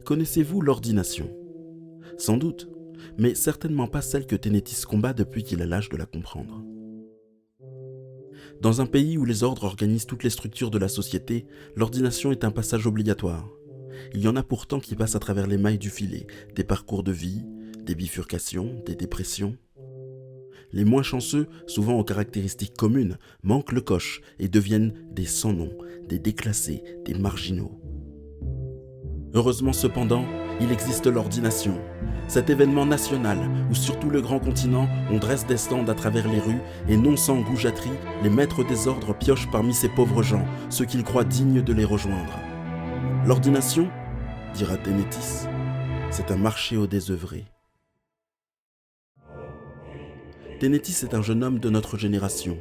Connaissez-vous l'ordination? Sans doute, mais certainement pas celle que Ténétis combat depuis qu'il a l'âge de la comprendre. Dans un pays où les ordres organisent toutes les structures de la société, l'ordination est un passage obligatoire. Il y en a pourtant qui passent à travers les mailles du filet, des parcours de vie, des bifurcations, des dépressions. Les moins chanceux, souvent aux caractéristiques communes, manquent le coche et deviennent des sans-noms, des déclassés, des marginaux. Heureusement cependant, il existe l'ordination, cet événement national où sur tout le grand continent on dresse des stands à travers les rues et non sans goujaterie, les maîtres des ordres piochent parmi ces pauvres gens, ceux qu'ils croient dignes de les rejoindre. L'ordination, dira Ténétis, c'est un marché aux désœuvrés. Ténétis est un jeune homme de notre génération.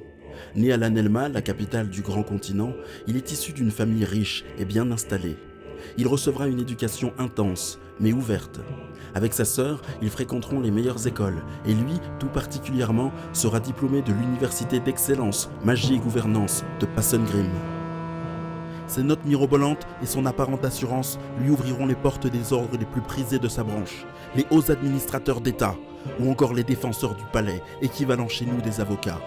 Né à l'Anelma, la capitale du grand continent, il est issu d'une famille riche et bien installée. Il recevra une éducation intense, mais ouverte. Avec sa sœur, ils fréquenteront les meilleures écoles, et lui, tout particulièrement, sera diplômé de l'université d'excellence, magie et gouvernance de Passengrim. Ses notes mirobolantes et son apparente assurance lui ouvriront les portes des ordres les plus prisés de sa branche, les hauts administrateurs d'État, ou encore les défenseurs du palais, équivalent chez nous des avocats.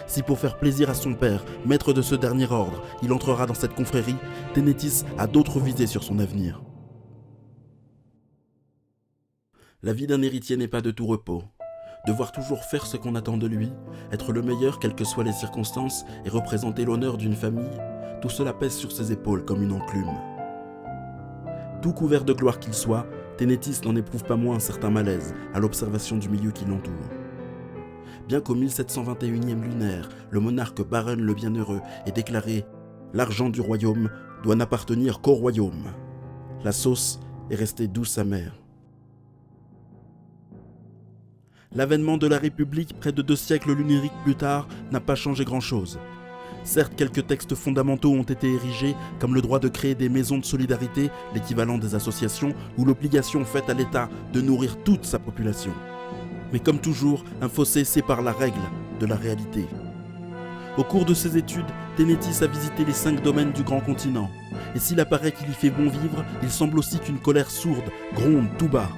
Si pour faire plaisir à son père, maître de ce dernier ordre, il entrera dans cette confrérie, Ténétis a d'autres visées sur son avenir. La vie d'un héritier n'est pas de tout repos. Devoir toujours faire ce qu'on attend de lui, être le meilleur quelles que soient les circonstances et représenter l'honneur d'une famille, tout cela pèse sur ses épaules comme une enclume. Tout couvert de gloire qu'il soit, Ténétis n'en éprouve pas moins un certain malaise à l'observation du milieu qui l'entoure. Bien qu'au 1721e lunaire, le monarque Baren le Bienheureux ait déclaré « L'argent du royaume doit n'appartenir qu'au royaume », la sauce est restée douce amère. L'avènement de la République près de 2 siècles lunaires plus tard n'a pas changé grand-chose. Certes, quelques textes fondamentaux ont été érigés, comme le droit de créer des maisons de solidarité, l'équivalent des associations, ou l'obligation faite à l'État de nourrir toute sa population. Mais comme toujours, un fossé sépare la règle de la réalité. Au cours de ses études, Ténétis a visité les 5 domaines du grand continent. Et s'il apparaît qu'il y fait bon vivre, il semble aussi qu'une colère sourde gronde tout bas.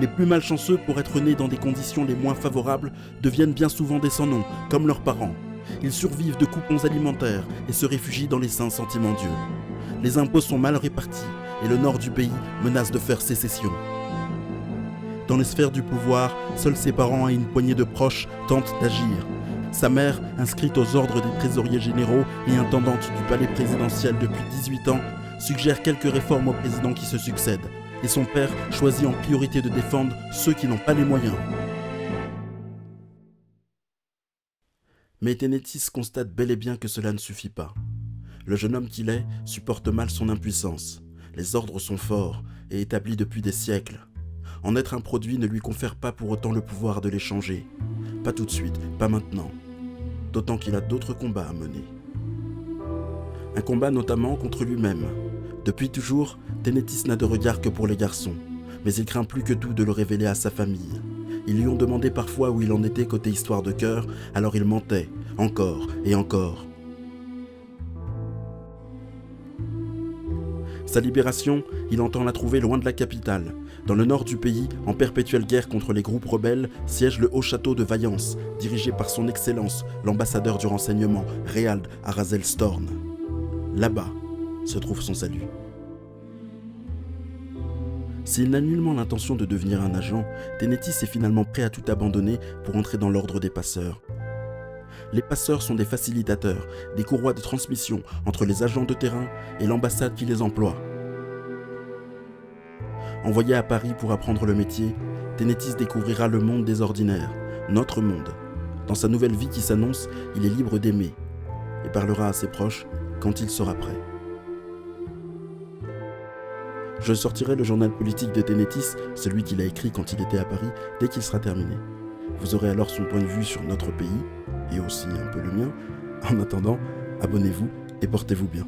Les plus malchanceux, pour être nés dans des conditions les moins favorables, deviennent bien souvent des sans-noms, comme leurs parents. Ils survivent de coupons alimentaires et se réfugient dans les saints sentiments d'Dieu. Les impôts sont mal répartis et le nord du pays menace de faire sécession. Dans les sphères du pouvoir, seuls ses parents et une poignée de proches tentent d'agir. Sa mère, inscrite aux ordres des trésoriers généraux et intendante du palais présidentiel depuis 18 ans, suggère quelques réformes aux présidents qui se succèdent. Et son père choisit en priorité de défendre ceux qui n'ont pas les moyens. Mais Ténétis constate bel et bien que cela ne suffit pas. Le jeune homme qu'il est supporte mal son impuissance. Les ordres sont forts et établis depuis des siècles. En être un produit ne lui confère pas pour autant le pouvoir de les changer. Pas tout de suite, pas maintenant. D'autant qu'il a d'autres combats à mener. Un combat notamment contre lui-même. Depuis toujours, Ténétis n'a de regard que pour les garçons, mais il craint plus que tout de le révéler à sa famille. Ils lui ont demandé parfois où il en était côté histoire de cœur, alors il mentait, encore et encore. Sa libération, il entend la trouver loin de la capitale. Dans le nord du pays, en perpétuelle guerre contre les groupes rebelles, siège le haut château de Vaillance, dirigé par son Excellence, l'ambassadeur du renseignement, Réald Arazel-Storn. Là-bas se trouve son salut. S'il n'a nullement l'intention de devenir un agent, Ténétis est finalement prêt à tout abandonner pour entrer dans l'ordre des passeurs. Les passeurs sont des facilitateurs, des courroies de transmission entre les agents de terrain et l'ambassade qui les emploie. Envoyé à Paris pour apprendre le métier, Ténétis découvrira le monde des ordinaires, notre monde. Dans sa nouvelle vie qui s'annonce, il est libre d'aimer et parlera à ses proches quand il sera prêt. Je sortirai le journal politique de Ténétis, celui qu'il a écrit quand il était à Paris, dès qu'il sera terminé. Vous aurez alors son point de vue sur notre pays, et aussi un peu le mien. En attendant, abonnez-vous et portez-vous bien.